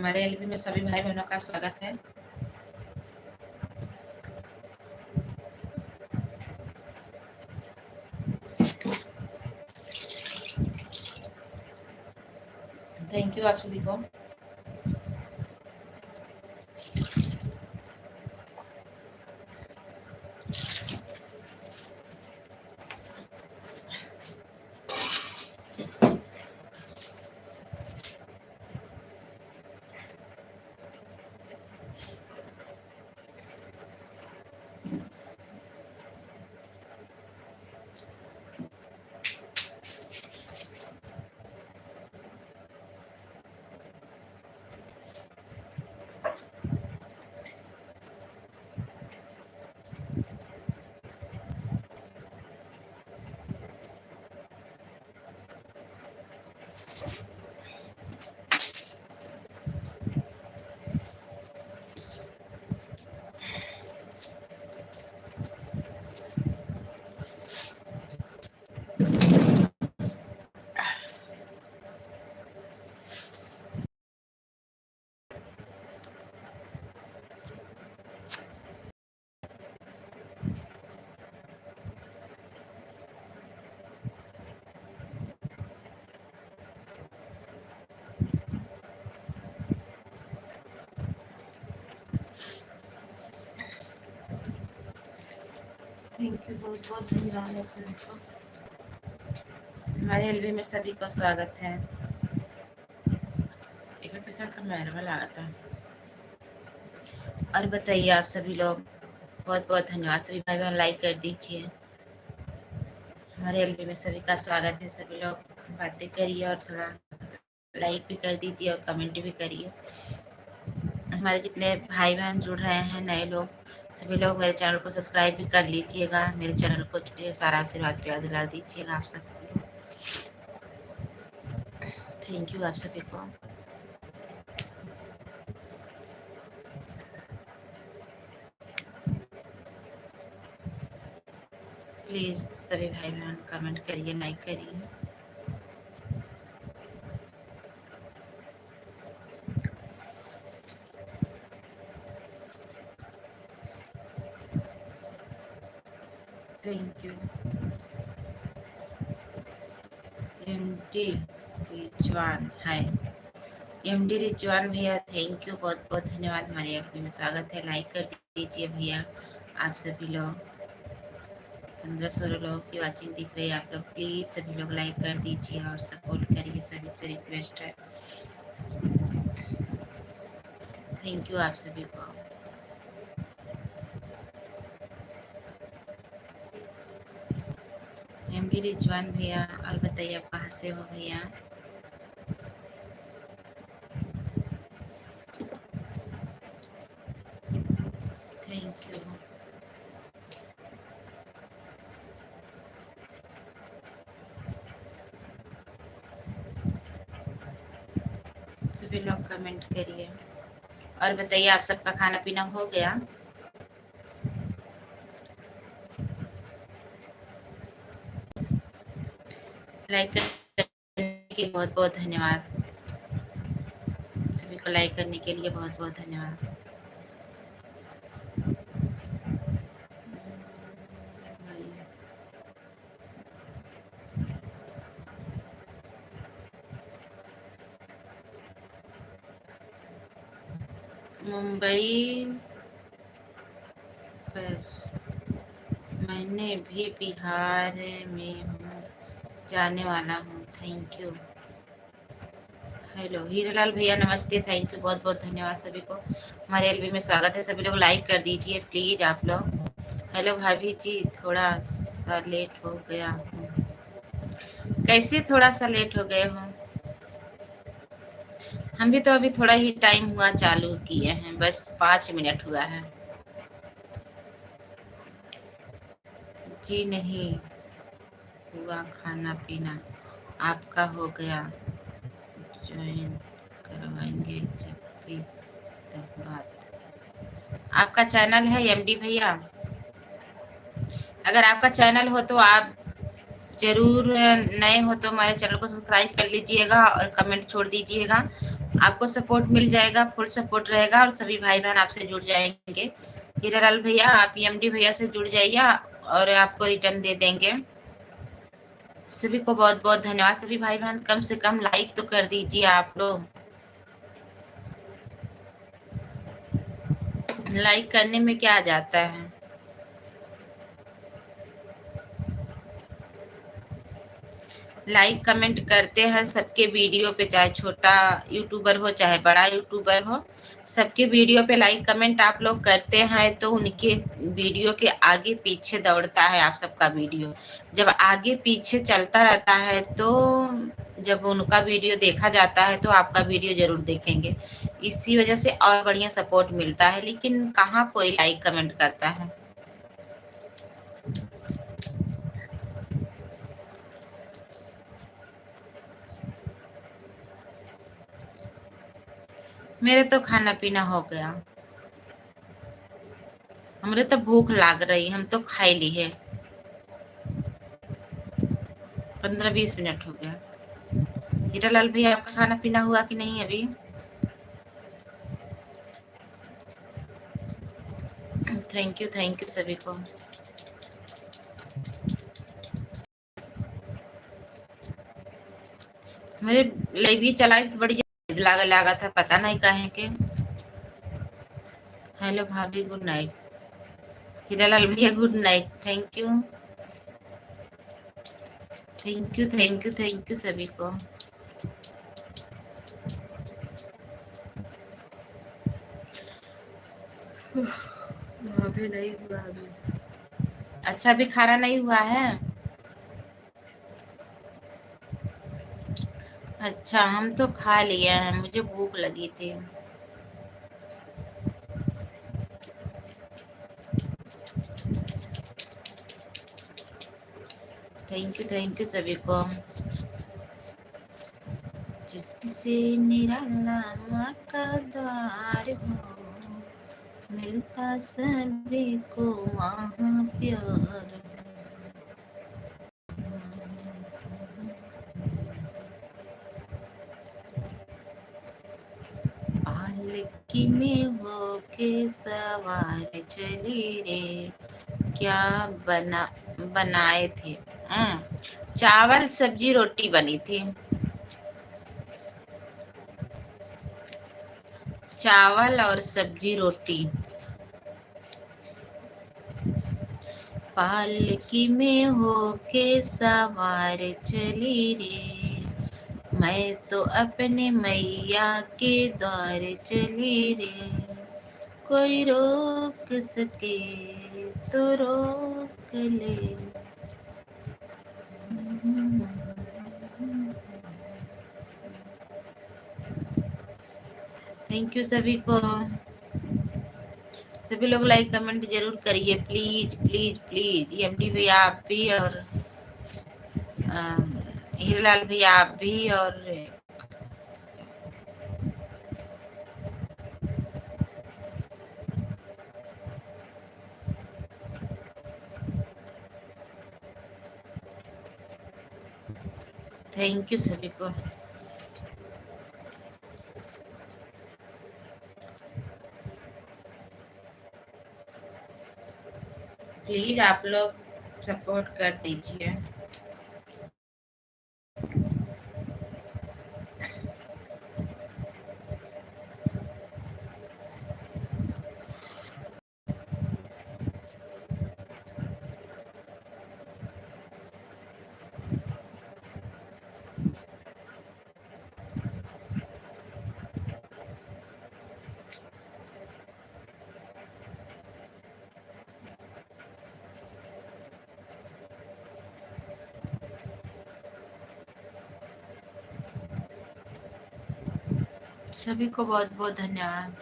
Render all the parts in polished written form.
हमारे एलबी में सभी भाई बहनों का स्वागत है। थैंक यू आप सभी को। थैंक यू, बहुत बहुत धन्यवाद आप सभी को। हमारे एलबी में सभी को स्वागत है। एक पैसा का मेहरबा लगा था। और बताइए आप सभी लोग, बहुत बहुत धन्यवाद। सभी भाई बहन लाइक कर दीजिए। हमारे एलबी में सभी का स्वागत है। सभी लोग बातें करिए और थोड़ा लाइक भी कर दीजिए और कमेंट भी करिए। हमारे जितने भाई बहन जुड़ रहे हैं नए लोग, सभी लोग मेरे चैनल को सब्सक्राइब भी कर लीजिएगा। मेरे चैनल को ढेर सारा आशीर्वाद प्यार दिला दीजिएगा आप सबको। थैंक यू आप सभी को। प्लीज़ सभी भाई बहन कमेंट करिए, लाइक करिए। Thank you. MD Rizwan, hi MD Rizwan भैया, थैंक यू, बहुत बहुत धन्यवाद। हमारे एफबी में स्वागत है। लाइक कर दीजिए भैया आप सभी लोग। 15-16 लोगों की वाचिंग दिख रही है। आप लोग प्लीज़ सभी लोग लाइक कर दीजिए और सपोर्ट करिए, सभी से रिक्वेस्ट है। थैंक यू आप सभी को। एमडी रिजवान भैया, और बताइए आप कहाँ से हो भैया? Thank you. सभी लोग कमेंट करिए और बताइए आप सबका खाना पीना हो गया? लाइक करने के लिए बहुत बहुत धन्यवाद। सभी को लाइक करने के लिए बहुत बहुत धन्यवाद। मुंबई पर मैंने भी बिहार में हूँ, जाने वाला हूँ। Thank you. हेलो हीरालाल भैया, नमस्ते। थैंक यू, बहुत बहुत धन्यवाद सभी को। हमारे एलबी में स्वागत है। सभी लोग लाइक कर दीजिए प्लीज आप लोग। हेलो भाभी जी, थोड़ा सा लेट हो गया हूँ। कैसे थोड़ा सा लेट हो गए हूँ? हम भी तो अभी थोड़ा ही टाइम हुआ चालू किए हैं, बस 5 मिनट हुआ है। जी नहीं हुआ खाना पीना, आपका हो गया? ज्वाइन करवाएंगे जब भी तब बात। आपका चैनल है एमडी भैया? अगर आपका चैनल हो तो आप जरूर, नए हो तो हमारे चैनल को सब्सक्राइब कर लीजिएगा और कमेंट छोड़ दीजिएगा। आपको सपोर्ट मिल जाएगा, फुल सपोर्ट रहेगा और सभी भाई बहन आपसे जुड़ जाएंगे। हीरालाल भैया आप एमडी भैया से जुड़ जाइए और आपको रिटर्न दे देंगे। सभी को बहुत बहुत धन्यवाद। सभी भाई बहन कम से कम लाइक तो कर दीजिए आप लोग। लाइक करने में क्या जाता है। लाइक कमेंट करते हैं सबके वीडियो पे, चाहे छोटा यूट्यूबर हो चाहे बड़ा यूट्यूबर हो, सबके वीडियो पे लाइक कमेंट आप लोग करते हैं तो उनके वीडियो के आगे पीछे दौड़ता है आप सबका वीडियो। जब आगे पीछे चलता रहता है तो जब उनका वीडियो देखा जाता है तो आपका वीडियो जरूर देखेंगे। इसी वजह से और बढ़िया सपोर्ट मिलता है, लेकिन कहाँ कोई लाइक कमेंट करता है। मेरे तो खाना पीना हो गया। हमरे तो भूख लाग रही, हम तो खाई ली है। 15-20 मिनट हो गया। हीरालाल भैया आपका खाना पीना हुआ कि नहीं अभी। थैंक यू सभी को। मेरे लाइव भी चला बड़ी लागा था, पता नहीं कहे के। हेलो भाभी, गुड नाइट। हीरालाल भैया गुड नाइट। थैंक यू सभी को। अभी नहीं हुआ अभी। अच्छा अभी खाना नहीं हुआ है। अच्छा हम तो खा लिए हैं, मुझे भूख लगी थी। थैंक यू सभी को। चिट्ठी से निराला माँ का द्वार हो, मिलता सभी को वहाँ प्यार। पालकी में हो के सवार चली रे, क्या बनाए थे। चावल सब्जी रोटी बनी थी। चावल और सब्जी रोटी। पालकी में हो के सवार चली रे, मैं तो अपने मैया के द्वार चली रे, कोई रोक सके तो रोक ले। थैंक यू सभी को। सभी लोग लाइक कमेंट जरूर करिए प्लीज प्लीज प्लीज। एमडी भैया आप भी और हीरालाल भैया आप भी और थैंक यू सभी को। प्लीज आप लोग सपोर्ट कर दीजिए। सभी को बहुत बहुत धन्यवाद।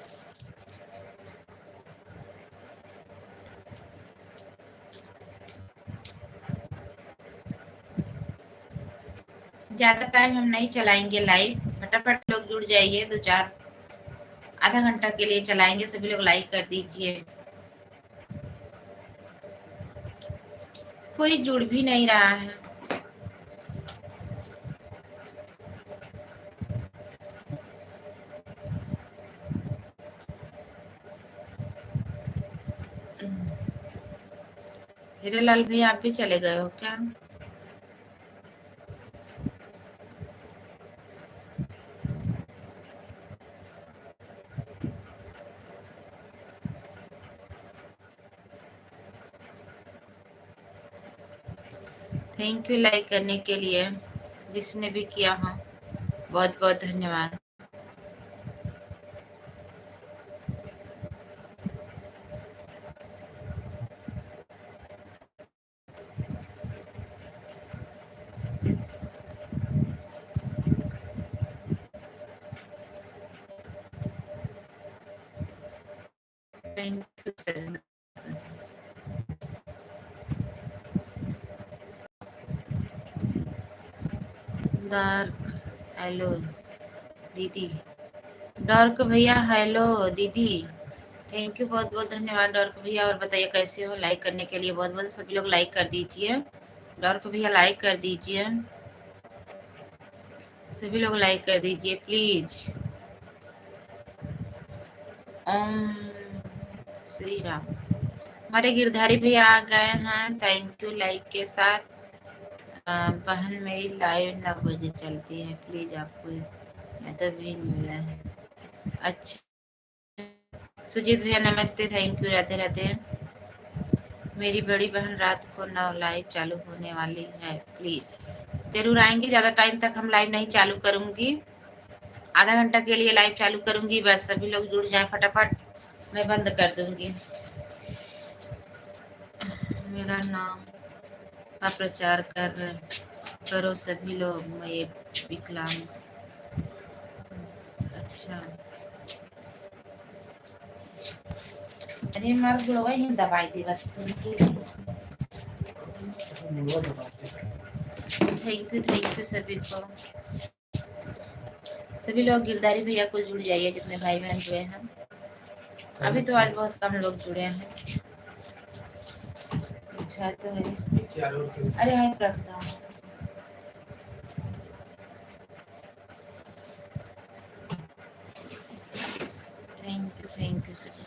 ज्यादा टाइम हम नहीं चलाएंगे लाइव, फटाफट लोग जुड़ जाइए। 2-4 आधा घंटा के लिए चलाएंगे। सभी लोग लाइक कर दीजिए। कोई जुड़ भी नहीं रहा है। . हीरेलाल भैया आप भी चले गए हो क्या? थैंक यू लाइक करने के लिए, जिसने भी किया हो बहुत बहुत धन्यवाद। Thank you sir. Dark hello दीदी, डार्क भैया हेलो दीदी, थैंक यू बहुत बहुत धन्यवाद डार्क भैया। और बताइए कैसे हो? लाइक करने के लिए बहुत बहुत सभी लोग लाइक कर दीजिए। डार्क भैया लाइक कर दीजिए, सभी लोग लाइक कर दीजिए प्लीज। ओम श्री राम। हमारे गिरधारी भैया आ गए हैं, थैंक यू लाइक के साथ। बहन मेरी लाइव 9 बजे चलती है, प्लीज आपको या तो भी नहीं मिला है। अच्छा सुजीत भैया नमस्ते, थैंक यू, राधे राधे। मेरी बड़ी बहन रात को 9 लाइव चालू होने वाली है, प्लीज जरूर आएंगे। ज़्यादा टाइम तक हम लाइव नहीं चालू करूंगी, आधा घंटा के लिए लाइव चालू करूंगी बस, सभी लोग जुड़ जाए फटाफट, मैं बंद कर दूंगी। मेरा नाम का प्रचार करो सभी लोग, मैं एक विकलांग। अच्छा अरे मार गुड़वा ही दवाई दी बस। थैंक यू सभी को, सभी लोग गिरधारी भैया को जुड़ जाइए, जितने भाई बहन जुड़े हैं। अभी तो आज बहुत कम लोग जुड़े हैं। अच्छा तो है, अरे हाय प्रज्ञा, थैंक यू सभी।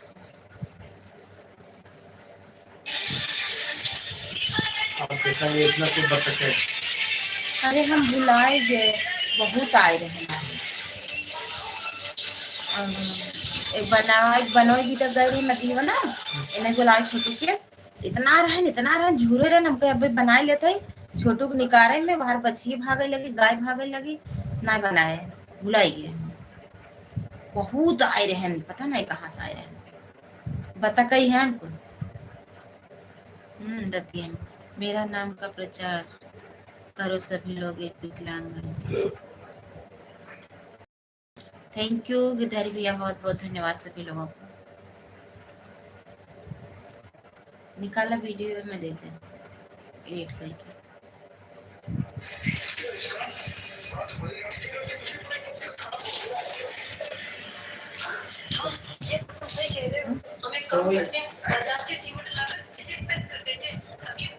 इतना कुछ बता, अरे हम भुलाए गए, बहुत आए रहे हैं। एक बनोई भी तो गई नदी हो ना, इन्हें बुलाए छोटू के, इतना रहन झूरे रहे हमके, अभी बनाए लेते छोटू को निकारे में बाहर बच्ची भागे लगी, गाय भागे लगी, ना बनाए, भुलाई गए। बहुत आए रहे, पता नहीं कहाँ से आए रहे, बता कही है उनको। रतिया में मेरा नाम का प्रचार करो सभी लोग, एक विकलांग है। थैंक यू गिरधारी भैया, बहुत बहुत धन्यवाद सभी लोगों को। निकाला वीडियो में देते एडिट करके।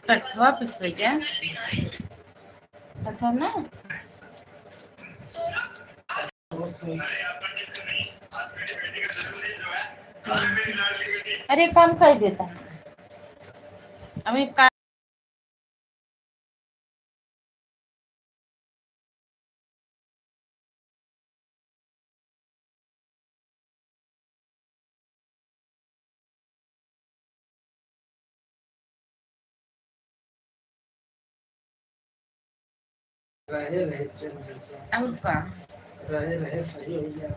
कटवा फिक्स हो गया कटवा ना, अरे कम कर देता है अभी का। और का रहे सही हो गया,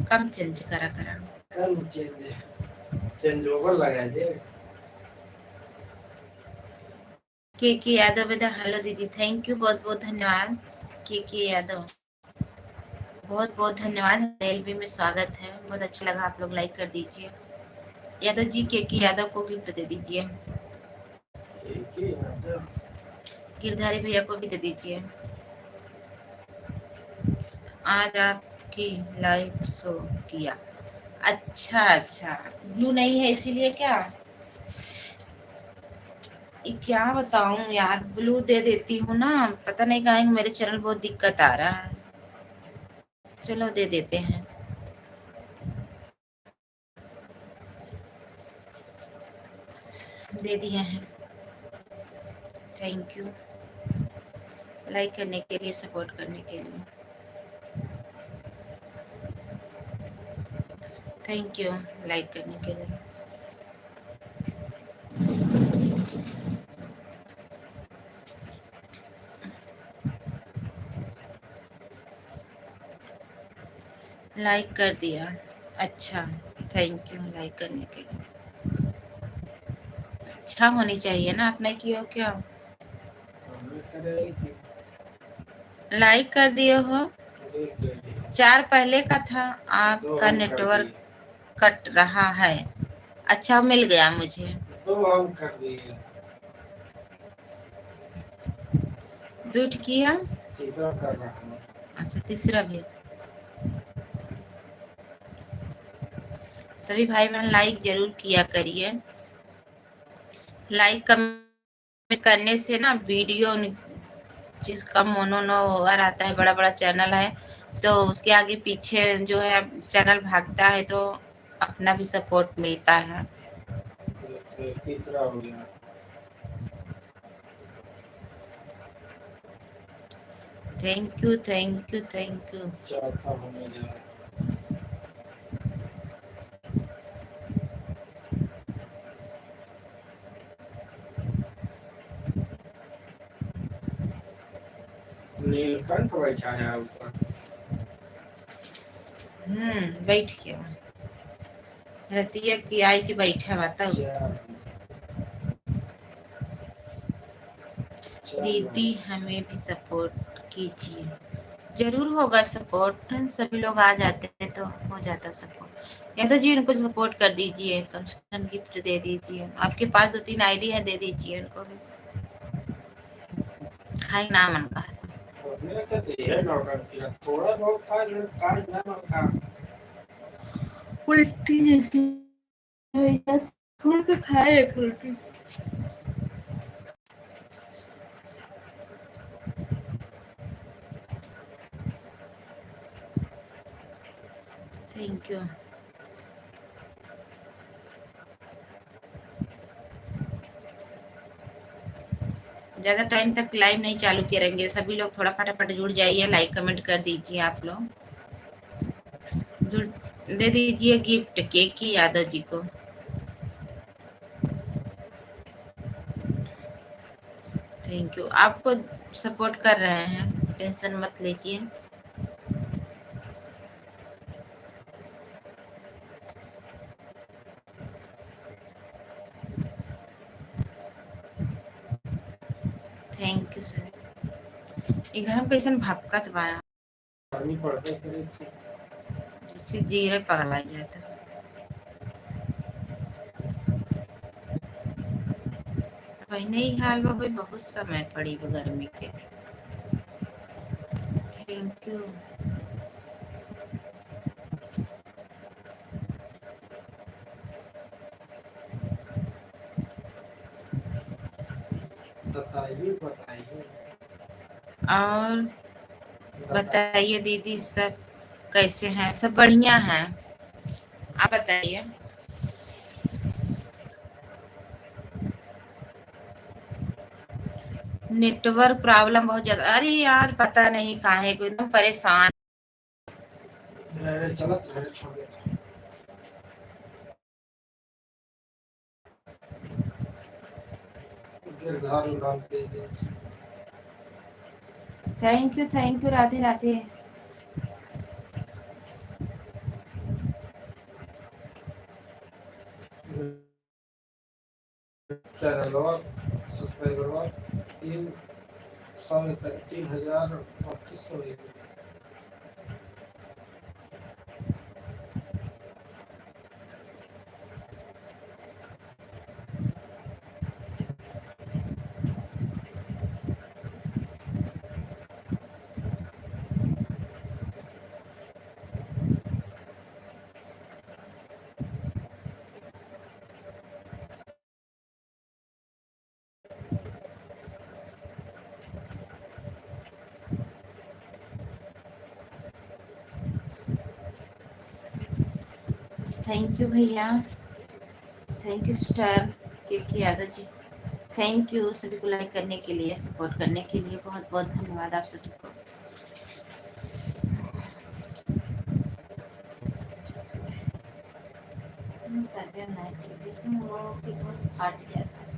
कम चेंज करा करा, कम चेंज ओवर लगा दे। के यादव बेटा हेलो दीदी, थैंक यू बहुत बहुत धन्यवाद। के यादव बहुत बहुत धन्यवाद, एलबी में स्वागत है, बहुत अच्छा लगा, आप लोग लाइक कर दीजिए। यादव जी के यादव को गिफ्ट दे दीजिए, गिरधारी भैया को भी दे दीजिए। आज आपकी लाइव शो किया, अच्छा अच्छा, ब्लू नहीं है इसीलिए क्या? ये क्या बताऊं यार, ब्लू दे देती हूँ ना, पता नहीं कहेंगे मेरे चैनल बहुत दिक्कत आ रहा है, चलो दे देते हैं। दे दिए हैं। थैंक यू लाइक करने के लिए, सपोर्ट करने के लिए। थैंक यू लाइक करने के लिए। लाइक कर दिया। अच्छा, थैंक यू लाइक करने के लिए। अच्छा होनी चाहिए ना, आपने किया क्या? लाइक कर दिए हो। 4 पहले का था, आपका नेटवर्क कट रहा है। अच्छा मिल गया मुझे। तो हम कर दिए। दूठ किया, तीसरा कर रहा हूँ। अच्छा, तीसरा भी। सभी भाई बहन लाइक जरूर किया करिए। लाइक कमेंट करने से ना वीडियो जिसका मोनोनो आता है, बड़ा बड़ा चैनल है तो उसके आगे पीछे जो है चैनल भागता है, तो अपना भी सपोर्ट मिलता है। तीसरा हो गया। Thank you thank you thank you. चौथा होने जा रहा है। नीलकंठ बैठा है ऊपर। बैठ गया। रतिया की आई की बैठा बाता। दीदी हमें भी सपोर्ट कीजिए। जरूर होगा सपोर्ट, सभी लोग आ जाते हैं तो हो जाता सपोर्ट। या तो जी उनको सपोर्ट कर दीजिए, कम से कम गिफ्ट दे दीजिए। आपके पास 2-3 आईडी है, दे दीजिए उनको भी। खाई ना मन का थोड़ा बहुत खा उल्टी जैसी थोड़ा तो खाए एक रोटी। Thank you. ज़्यादा टाइम तक लाइव नहीं चालू करेंगे, सभी लोग थोड़ा फटाफट जुड़ जाइए, लाइक कमेंट कर दीजिए। आप लोग जुड़ दे दीजिए गिफ्ट केक की यादव जी को। थैंक यू, आपको सपोर्ट कर रहे हैं, टेंशन मत लीजिए। Thank you sir. ये घर में कैसन भपकत बा, जिससे जीरे पगला जाता। तो पहले ही हाल में बहुत समय पड़ी गर्मी के। Thank you. बताइए बताइए। और बताइए दीदी, सब कैसे हैं? सब बढ़िया हैं, आप बताइए। नेटवर्क प्रॉब्लम बहुत ज्यादा। अरे यार पता नहीं काहे को एकदम परेशान। चलत रहे छोड़ देते। गिरधार उड़ान दे दे। Thank you Radhe Radhe. Channel subscriber 3,032,300। Thank you भैया, thank you sister. K Yadav ji, thank you सभी को लाइक करने के लिए, सपोर्ट करने के लिए बहुत बहुत धन्यवाद आप सभी को। तबियत नहीं ठीक, इसमें बहुत फाट जाता है।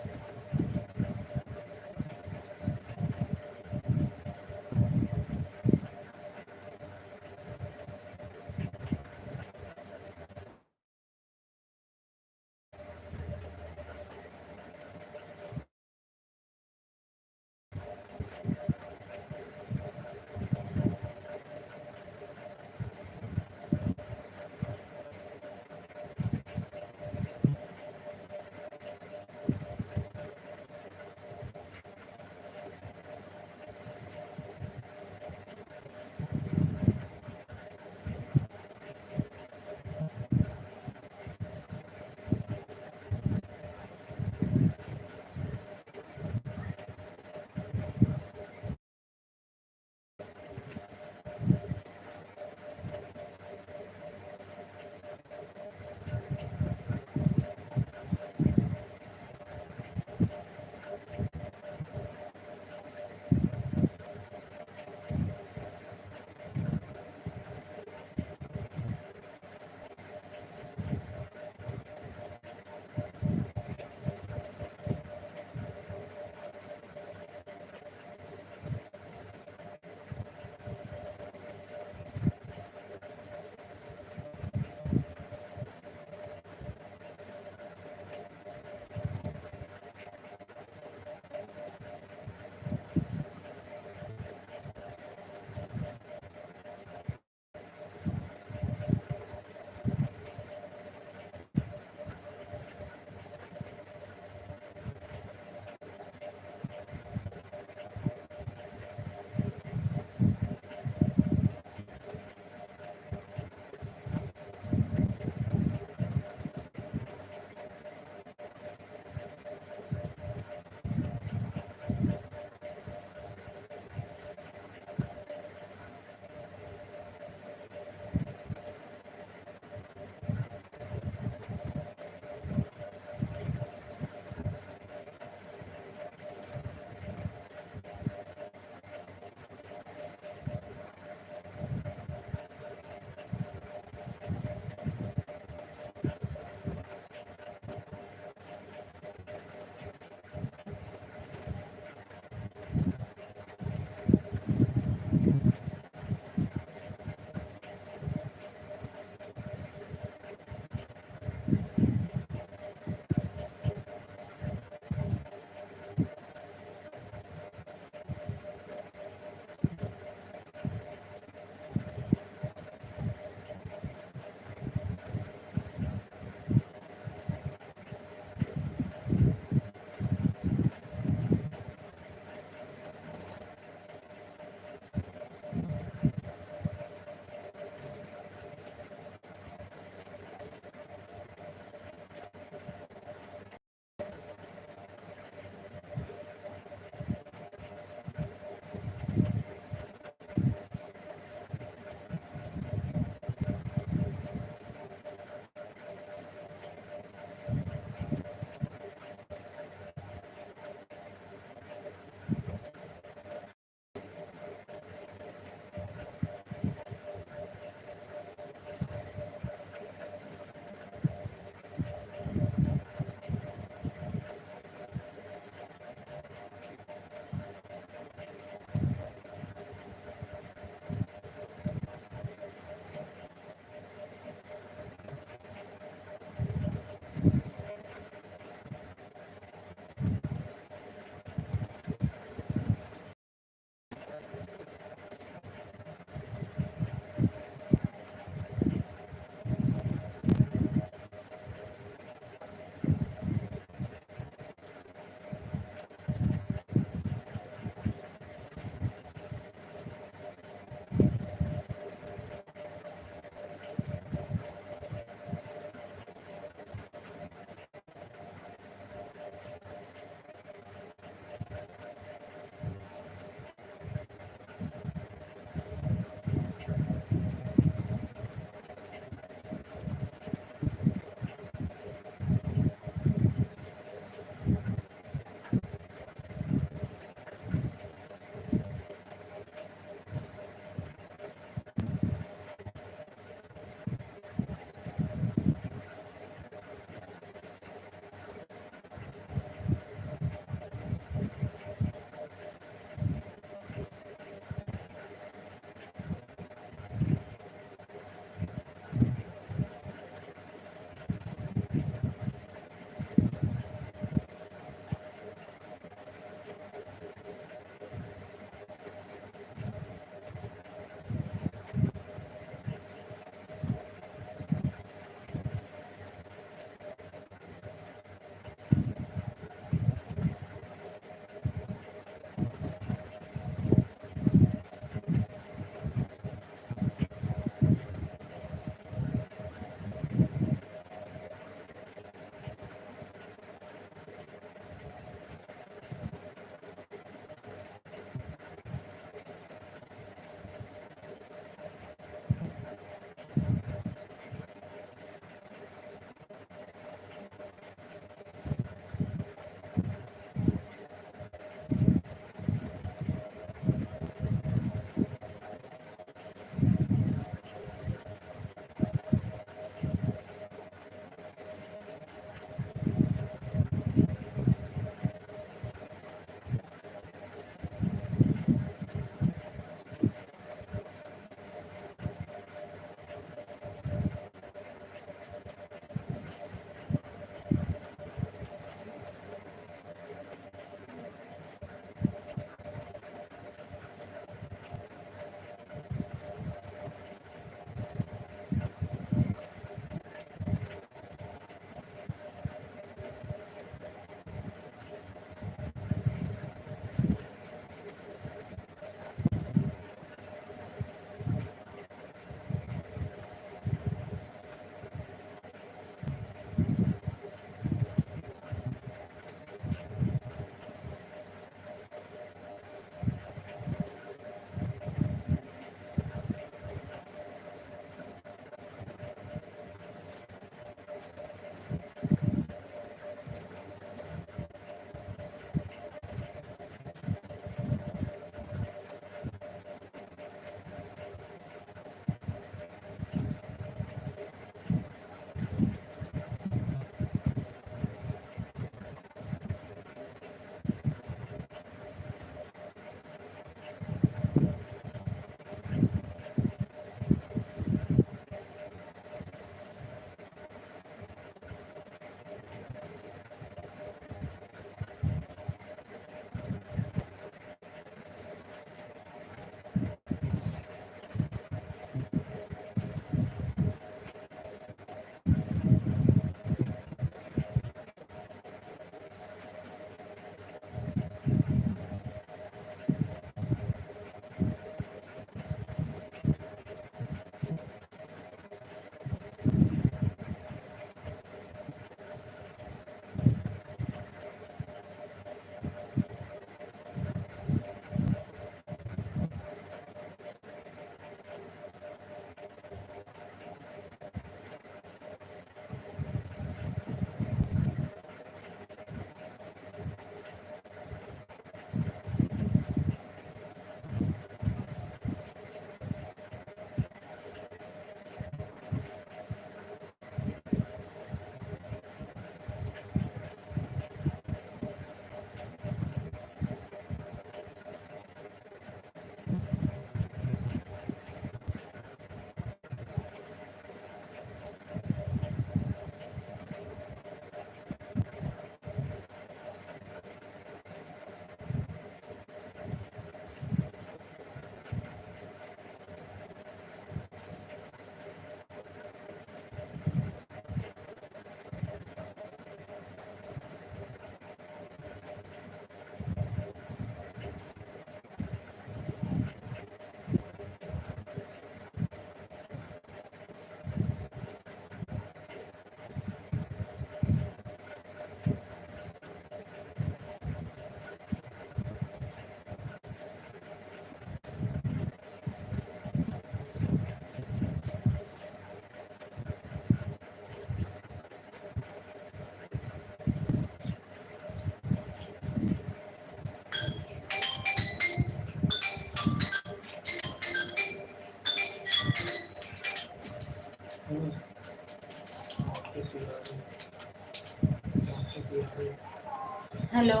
हेलो।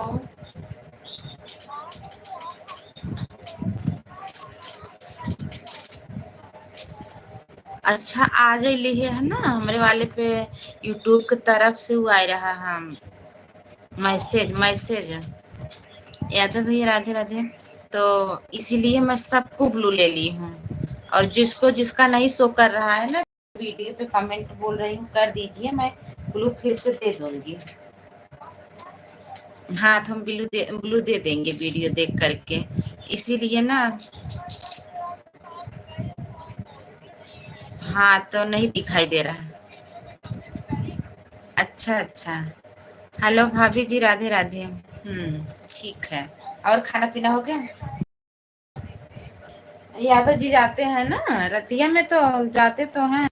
अच्छा आज लिए है ना हमरे वाले पे यूट्यूब के तरफ से वो आ रहा हम मैसेज मैसेज। यादव भैया राधे राधे। तो इसीलिए मैं सबको ब्लू ले ली हूँ। और जिसको जिसका नहीं शो कर रहा है ना वीडियो पे कमेंट बोल रही हूँ कर दीजिए, मैं ब्लू फिर से दे दूंगी। हाँ तो हम ब्लू दे देंगे वीडियो देख करके। इसीलिए ना। हाँ तो नहीं दिखाई दे रहा है। अच्छा अच्छा। हेलो भाभी जी राधे राधे। ठीक है। और खाना पीना हो गया? यादव जी जाते हैं ना रतिया में, तो जाते तो हैं।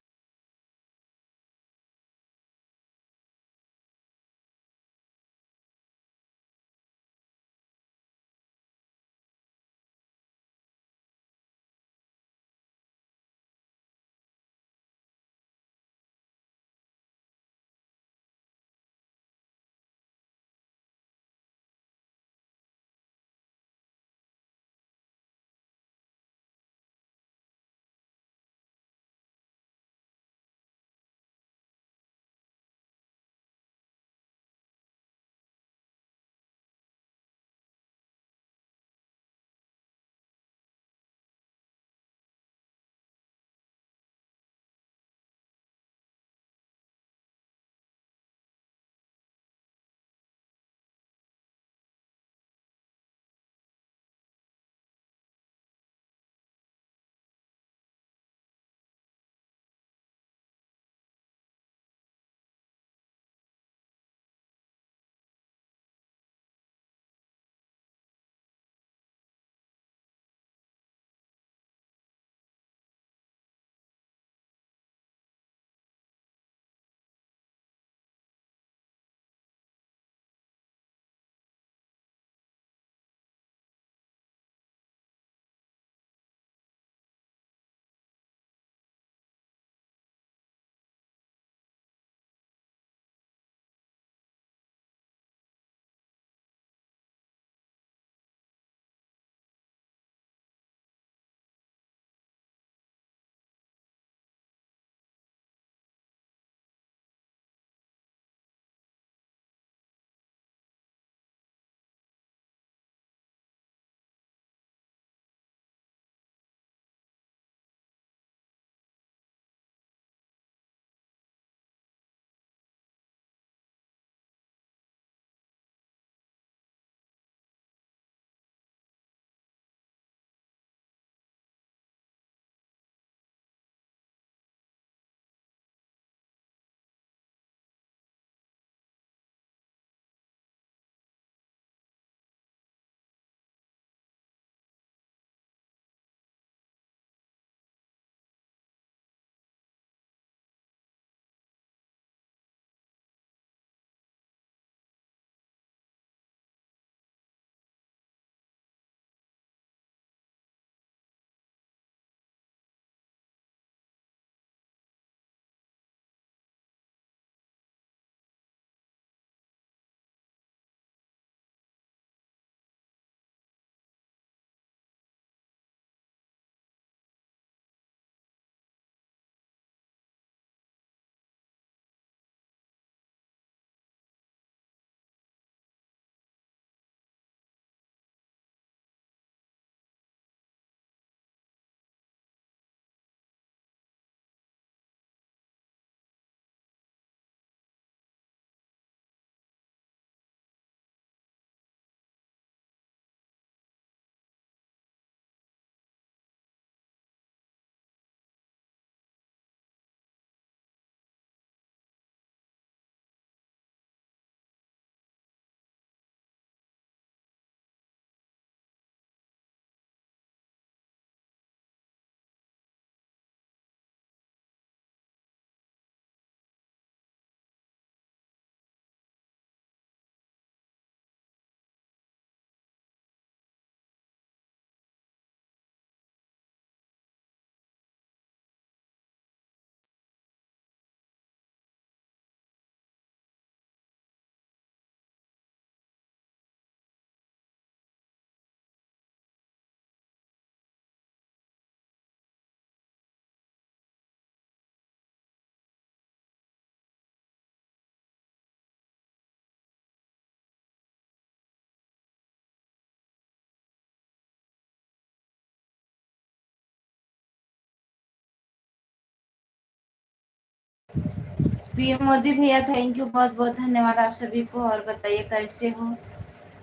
पीएम मोदी भैया थैंक यू, बहुत बहुत धन्यवाद आप सभी को। और बताइए कैसे हो?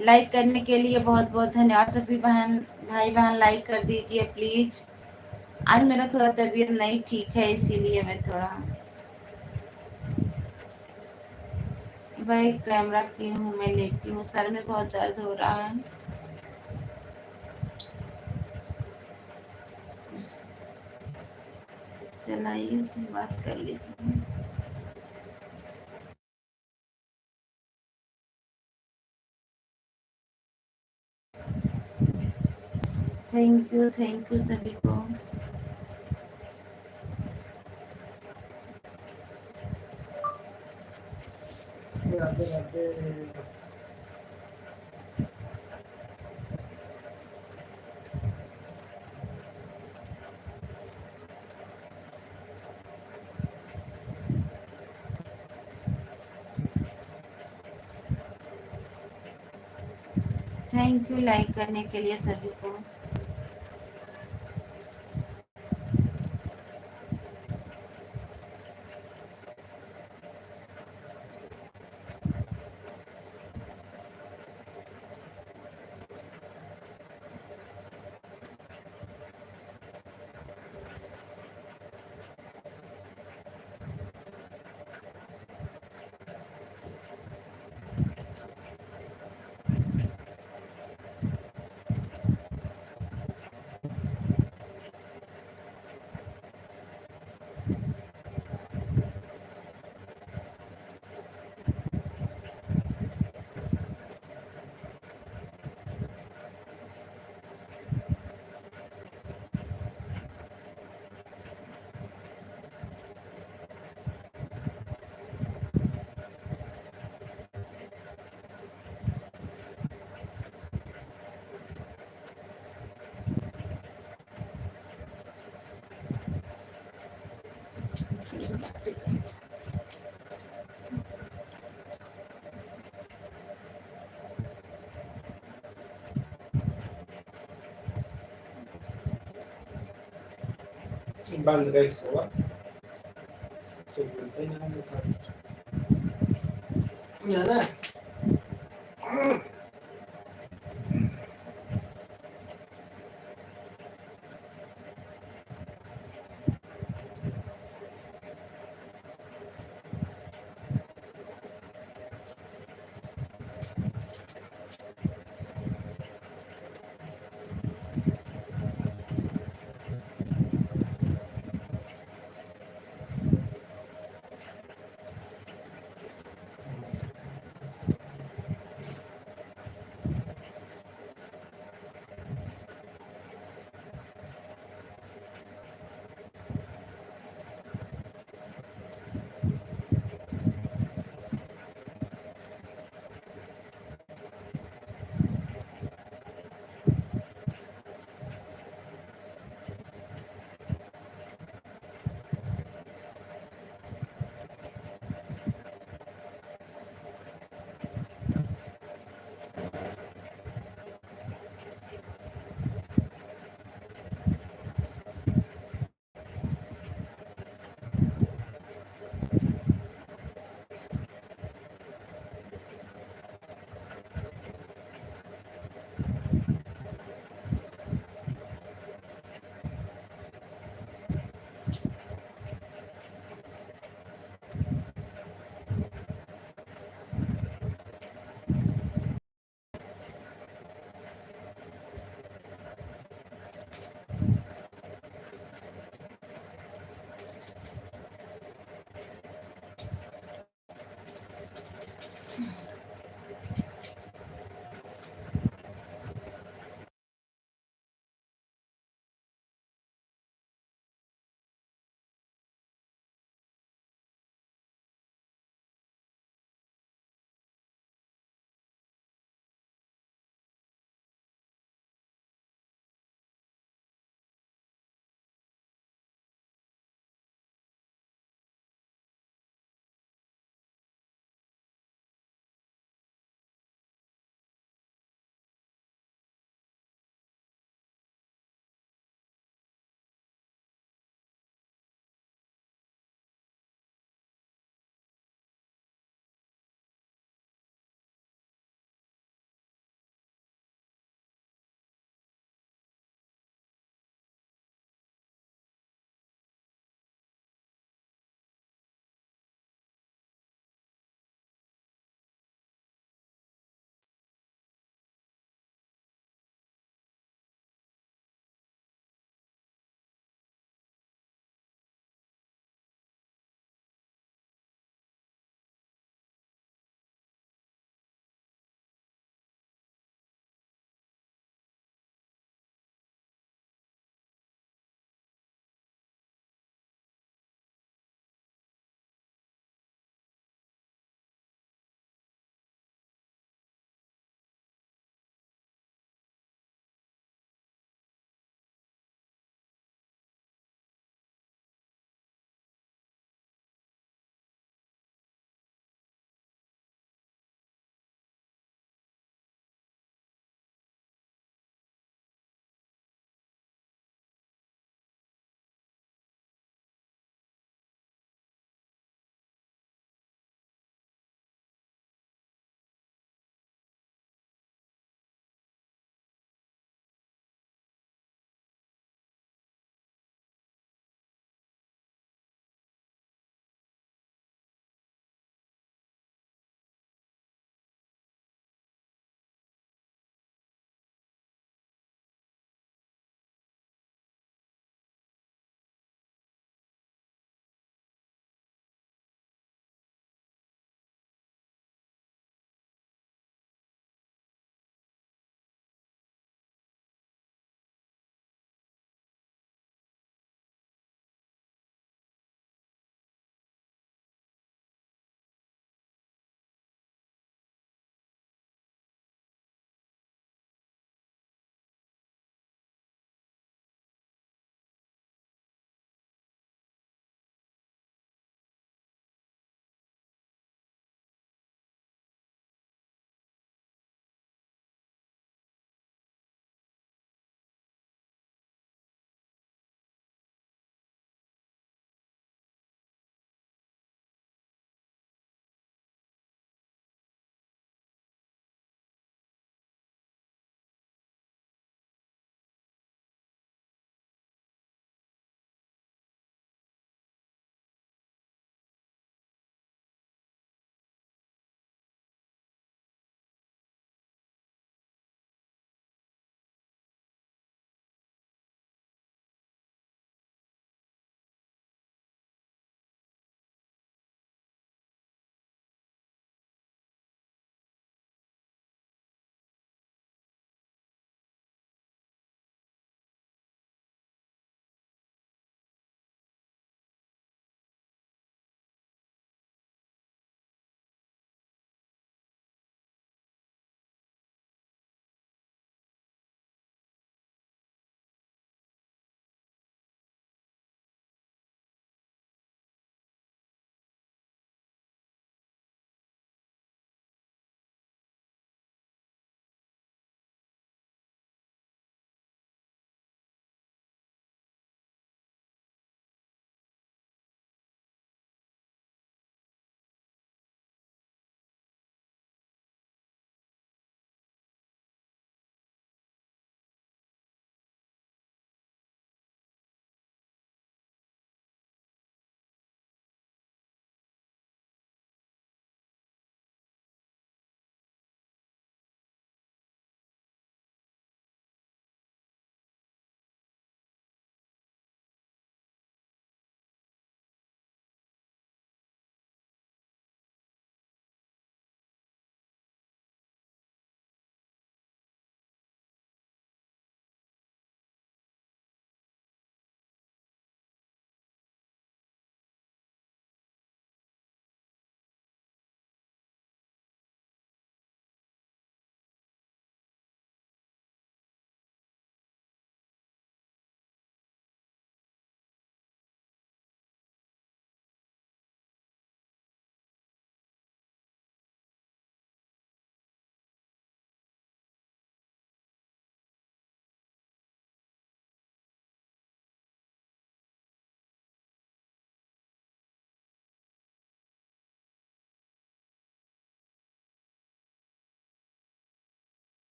लाइक करने के लिए बहुत बहुत धन्यवाद सभी बहन भाई बहन, लाइक कर दीजिए प्लीज। आज मेरा थोड़ा तबीयत नहीं ठीक है, इसीलिए मैं थोड़ा बैक कैमरा की हूँ, मैं लेटी हूँ, सर में बहुत दर्द हो रहा है। चलाइए उससे बात कर लीजिए। थैंक यू सभी को। Radhe Radhe. Thank you like करने के लिए सभी को। बंद कैसे हुआ? तो बोलते ना ना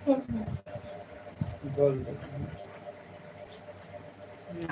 बोल दो। नहीं